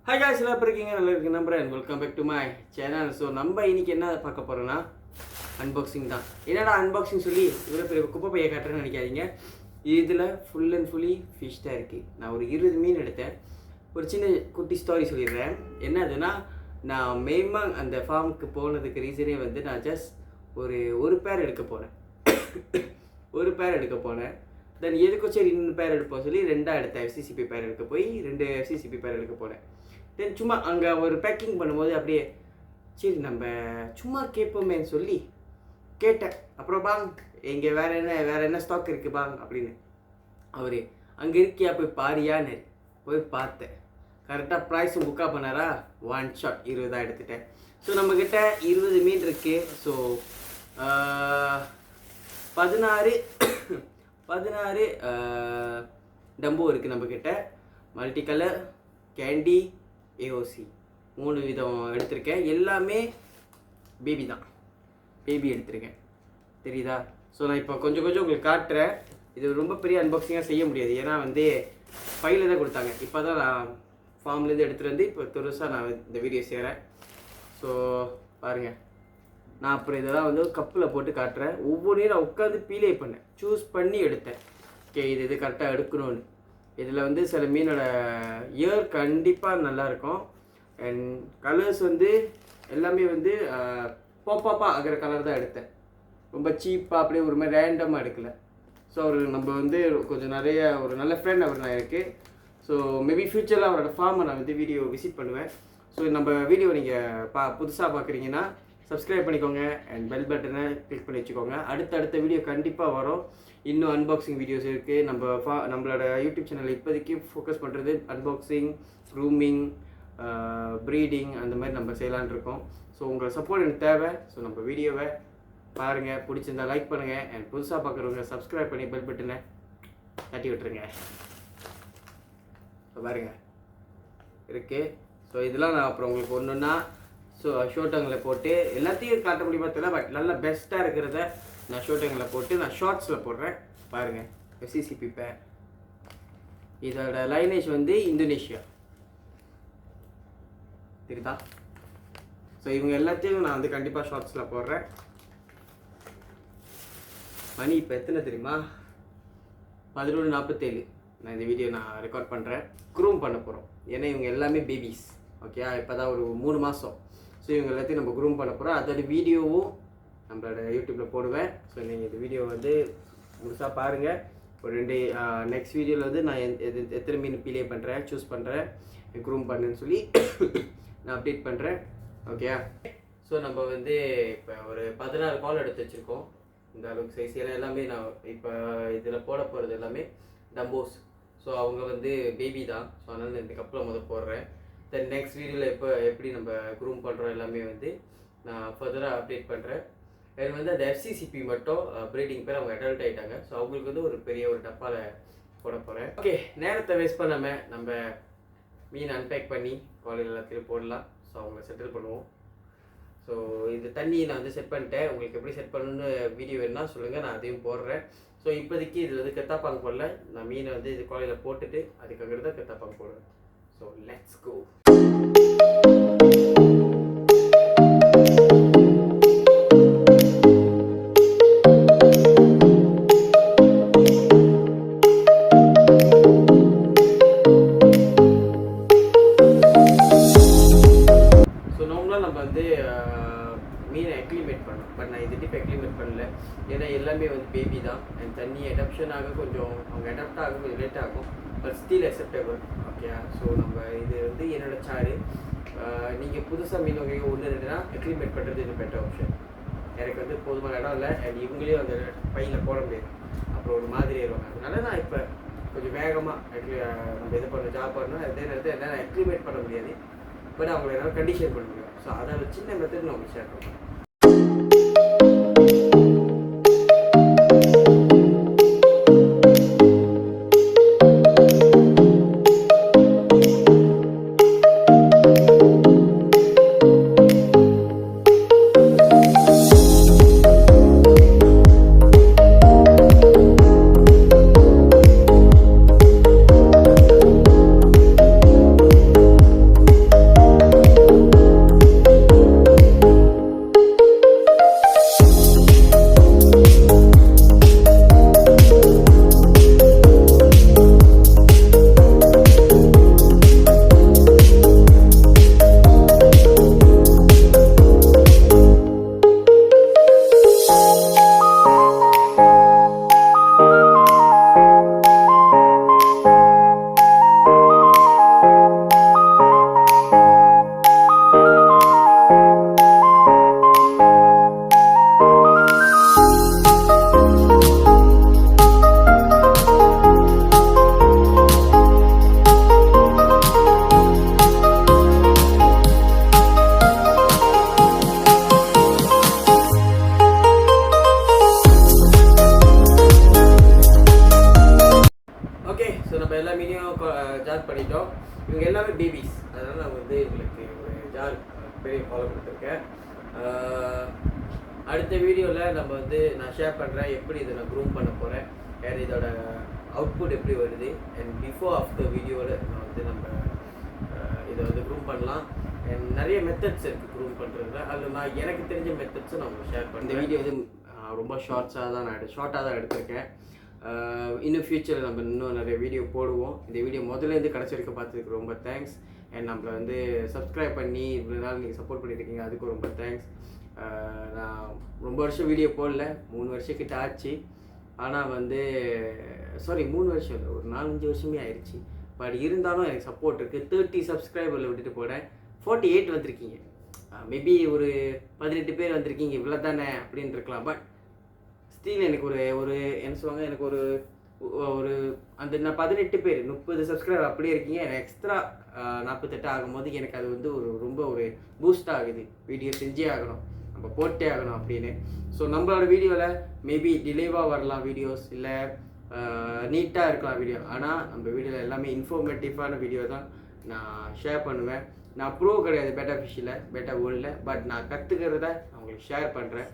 Hi guys, எல்லாம் எப்படி இருக்கீங்க? நல்லா இருக்கு நம்புறேன். Welcome back to my channel. So நம்ம இன்னைக்கு என்ன பார்க்க போகிறோன்னா அன்பாக்சிங் தான். என்னடா அன்பாக்சிங் சொல்லி இவ்வளோ பெரிய குப்பை பையை காட்டுறேன்னு நினைக்காதீங்க. இதில் ஃபுல் அண்ட் ஃபுல்லி ஃபிஷ் தான் இருக்குது. நான் ஒரு 20 மீன் எடுத்தேன். ஒரு சின்ன குட்டி ஸ்டோரி சொல்லிடுறேன். என்னதுன்னா, நான் மெயினாக அந்த ஃபார்முக்கு போனதுக்கு ரீசனே வந்து நான் ஜஸ்ட் ஒரு பேர் எடுக்க போனேன். தென் எதுக்கும் சரி 2 பேர் எடுப்போம் சொல்லி 2 எடுத்தேன். FCCP பேர் எடுக்க போய் 2 FCCP பேர் எடுக்க போனேன். தென் சும்மா அங்கே ஒரு பேக்கிங் பண்ணும்போது அப்படியே சரி நம்ம சும்மா கேட்போமேன்னு சொல்லி கேட்டேன். அப்புறம் பாங்க இங்கே வேறு என்ன ஸ்டாக் இருக்குது பாங்க அப்படின்னு. அவர் அங்கே இருக்கியா போய் பாரியான்னு போய் பார்த்தேன். கரெக்டாக ப்ரைஸும் புக்கா பண்ணாரா, 1 ஷாட் 20 எடுத்துட்டேன். ஸோ நம்மக்கிட்ட 20 மீன் இருக்குது. ஸோ 16 டம்போ இருக்குது நம்மக்கிட்ட. மல்டி கலர், கேண்டி, AOC 3 விதம் எடுத்திருக்கேன். எல்லாமே பேபி தான். பேபி எடுத்திருக்கேன், தெரியுதா? ஸோ நான் இப்போ கொஞ்சம் உங்களுக்கு காட்டுறேன். இது ரொம்ப பெரிய அன்பாக்சிங்காக செய்ய முடியாது, ஏன்னா வந்து ஃபைலில் தான் கொடுத்தாங்க. இப்போ தான் நான் ஃபார்ம்லேருந்து எடுத்துகிட்டு வந்து இப்போ துருசாக நான் இந்த வீடியோ செய்கிறேன். ஸோ பாருங்கள், நான் அப்புறம் இதெல்லாம் வந்து கப்பில் போட்டு காட்டுறேன். ஒவ்வொன்றையும் நான் உட்காந்து பீலே பண்ணேன், சூஸ் பண்ணி எடுத்தேன். ஓகே, இது கரெக்டாக எடுக்கணும்னு. இதில் வந்து சில மீனோட இயர் கண்டிப்பாக நல்லாயிருக்கும். அண்ட் கலர்ஸ் வந்து எல்லாமே வந்து பாப்பாக ஆகிற கலர் தான் எடுத்தேன். ரொம்ப சீப்பாக அப்படியே ஒரு மாதிரி ரேண்டமாக எடுக்கலை. ஸோ நம்ம வந்து கொஞ்சம் ஒரு நல்ல ஃப்ரெண்ட் அவர் நான் இருக்குது. ஸோ மேபி ஃப்யூச்சரில் அவரோட ஃபார்மை நான் வந்து வீடியோ விசிட் பண்ணுவேன். ஸோ நம்ம வீடியோ நீங்கள் புதுசாக பார்க்குறீங்கன்னா சப்ஸ்கிரைப் பண்ணிக்கோங்க அண்ட் பெல் பட்டனை கிளிக் பண்ணி வச்சுக்கோங்க. அடுத்த வீடியோ கண்டிப்பாக வரும். இன்னும் அன்பாக்சிங் வீடியோஸ் இருக்குது. நம்மளோட யூடியூப் சேனல் இப்போதைக்கு ஃபோக்கஸ் பண்ணுறது அன்பாக்சிங், க்ரூமிங், ப்ரீடிங் அந்த மாதிரி நம்ம செய்யலான்னு இருக்கோம். ஸோ உங்களோட சப்போர்ட் எனக்கு தேவை. ஸோ நம்ம வீடியோவை பாருங்கள், பிடிச்சிருந்தா லைக் பண்ணுங்கள் அண்ட் புதுசாக பார்க்குறவங்க சப்ஸ்கிரைப் பண்ணி பெல் பட்டனை தட்டி விட்டுருங்க. ஸோ பாருங்கள் இருக்குது. ஸோ இதெல்லாம் நான் அப்புறம் உங்களுக்கு ஒன்றுன்னா ஷோட்டங்களை போட்டு எல்லாத்தையும் காட்ட முடியுமா தெரியல, பட் நல்லா பெஸ்ட்டாக இருக்கிறத நான் ஷோட்டங்களை போட்டு நான் ஷார்ட்ஸில் போடுறேன். பாருங்கள், FCCP பேர். இதோட லைனேஜ் வந்து இந்தோனேஷியா, தெரியுதா? ஸோ இவங்க எல்லாத்தையும் நான் வந்து கண்டிப்பாக ஷார்ட்ஸில் போடுறேன். மணி இப்போ எத்தனை தெரியுமா? 11:47. நான் இந்த வீடியோ ரெக்கார்ட் பண்ணுறேன். க்ரூம் பண்ண போகிறோம், ஏன்னா இவங்க எல்லாமே பேபிஸ். ஓகே, இப்போ தான் ஒரு 3 மாதம். ஸோ இவங்க எல்லாத்தையும் நம்ம க்ரூம் பண்ண போகிறோம். அதோட வீடியோவும் நம்மளோட யூடியூப்பில் போடுவேன். ஸோ நீங்கள் இந்த வீடியோ வந்து முழுசாக பாருங்கள். ஒரு நெக்ஸ்ட் வீடியோவில் வந்து நான் எத்தனை மீன் பீலே பண்ணுறேன், சூஸ் பண்ணுறேன், க்ரூம் பண்ணுன்னு சொல்லி நான் அப்டேட் பண்ணுறேன். ஓகே, ஸோ நம்ம வந்து இப்போ ஒரு 16 கால் எடுத்து வச்சுருக்கோம். இந்த அளவுக்கு சைஸ். ஏன்னா எல்லாமே நான் இப்போ இதில் போட போகிறது எல்லாமே டம்போஸ். ஸோ அவங்க வந்து பேபி தான். ஸோ அதனால் இந்த கப்பில் போடுறேன். தென் நெக்ஸ்ட் வீடியோவில் எப்படி நம்ம க்ரூம் பண்ணுறோம் எல்லாமே வந்து நான் ஃபர்தராக அப்டேட் பண்ணுறேன். எனக்கு வந்து அந்த FCCP மட்டும் ப்ரீடிங் பேர் அவங்க அடல்ட் ஆகிட்டாங்க. ஸோ அவங்களுக்கு வந்து ஒரு பெரிய டப்பாவில் போட போகிறேன். ஓகே, நேரத்தை வேஸ்ட் பண்ணாமல் நம்ம மீன் அன்பேக் பண்ணி காலையில் எல்லாத்தையும் போடலாம். ஸோ அவங்கள செட்டில் பண்ணுவோம். ஸோ இந்த தண்ணி நான் வந்து செட் பண்ணிட்டேன். உங்களுக்கு எப்படி செட் பண்ணணுன்னு வீடியோ வேணுன்னா சொல்லுங்கள், நான் அதையும் போடுறேன். ஸோ இப்போதைக்கு இதில் வந்து கெத்தாப்பாங்க போடல. நான் மீனை வந்து இது காலையில் போட்டுட்டு அதுக்காக தான் கெத்தாப்பாங்க போடுவேன். So let's go. நம்ம வந்து மீனை அக்ளிமேட் பண்ணோம். பட் நான் இது இப்போ அக்ளிமேட் பண்ணல, ஏன்னா எல்லாமே வந்து பேபி தான். அண்ட் தண்ணி அடாப்ஷன் ஆக கொஞ்சம் அவங்க அடாப்ட் ஆக கொஞ்சம் லேட் ஆகும், but still acceptable. Okay, so நம்ம இது வந்து என்னோட சாரு. நீங்கள் புதுசாக மீன் வகைகள் 1-2னா அக்ளிமேட் பண்ணுறது இது பெட்டர் ஆப்ஷன். எனக்கு வந்து போதுமான இடம் இல்லை. அண்ட் இவங்களையும் அந்த பையில் போட முடியாது, அப்புறம் ஒரு மாதிரி ஆயிடுவாங்க. அதனால நான் இப்போ கொஞ்சம் வேகமாக நம்ம இது பண்ண ஜாப் பண்ணணும். அதே நேரத்தில் என்னால் அக்ளிமேட் பண்ண முடியாது, பட் அவங்களை என்னால் கண்டிஷன் பண்ண முடியும். ஸோ அதோட சின்ன மெத்தட் நான் உங்களுக்கு ஷேர் பண்ணுறேன். அதனால் நான் வந்து உங்களுக்கு ஒரு ஜார் பெரிய ஃபாலோ கொடுத்துருக்கேன். அடுத்த வீடியோவில் நம்ம வந்து நான் ஷேர் பண்ணுறேன் எப்படி இதை நான் க்ரூம் பண்ண போகிறேன், வேறு இதோட அவுட்புட் எப்படி வருது, அண்ட் பிஃபோர் ஆஃப்டர் வீடியோவில் நான் வந்து நம்ம இதை வந்து க்ரூம் பண்ணலாம். அண்ட் நிறைய மெத்தட்ஸ் இருக்குது க்ரூம் பண்ணுறதுல. அதில் நான் எனக்கு தெரிஞ்ச மெத்தட்ஸை நான் உங்களுக்கு ஷேர் பண்ணுறேன். இந்த வீடியோ வந்து ரொம்ப ஷார்ட்டாக தான் எடுத்திருக்கேன். இன்னும் ஃப்யூச்சரில் நம்ம இன்னும் நிறைய வீடியோ போடுவோம். இந்த வீடியோ முதல்லேருந்து கடைசி வரைக்கும் பார்த்ததுக்கு ரொம்ப தேங்க்ஸ். அண்ட் நம்மளை வந்து சப்ஸ்கிரைப் பண்ணி இவ்வளோ நாள் நீங்கள் சப்போர்ட் பண்ணியிருக்கீங்க, அதுக்கு ரொம்ப தேங்க்ஸ். நான் ரொம்ப வருஷம் வீடியோ போடல, 3 வருஷம் கிட்ட ஆச்சு. ஆனால் வந்து 3 வருஷம் இல்லை, ஒரு 4-5 வருஷமே ஆயிடுச்சு. பட் இருந்தாலும் எனக்கு சப்போர்ட் இருக்குது. 30 சப்ஸ்கிரைபரில் விட்டுட்டு போனேன், 48 வந்திருக்கீங்க. மேபி ஒரு 18 பேர் வந்திருக்கீங்க, இவ்வளோ தானே அப்படின்னு இருக்கலாம். பட் ஸ்டில் எனக்கு ஒரு என்ன சொல்லுவாங்க, எனக்கு ஒரு அந்த 18 பேர் 30 சப்ஸ்கிரைபர் அப்படியே இருக்கீங்க. எனக்கு எக்ஸ்ட்ரா 48 ஆகும்போது எனக்கு அது வந்து ரொம்ப ஒரு பூஸ்ட் ஆகுது. வீடியோ செஞ்சே ஆகணும், நம்ம போட்டே ஆகணும் அப்படின்னு. ஸோ நம்மளோட வீடியோவில் மேபி டிலேவாக வரலாம் வீடியோஸ், இல்லை நீட்டாக இருக்கலாம் வீடியோ. ஆனால் நம்ம வீடியோவில் எல்லாமே இன்ஃபர்மேட்டிவான வீடியோ தான் நான் ஷேர் பண்ணுவேன். நான் ப்ரோ கிடையாது பெட்டா ஃபிஷ்ஷில், பெட்டா வேர்ல்டில். பட் நான் கற்றுக்கிறத நான் உங்களுக்கு ஷேர் பண்ணுறேன்.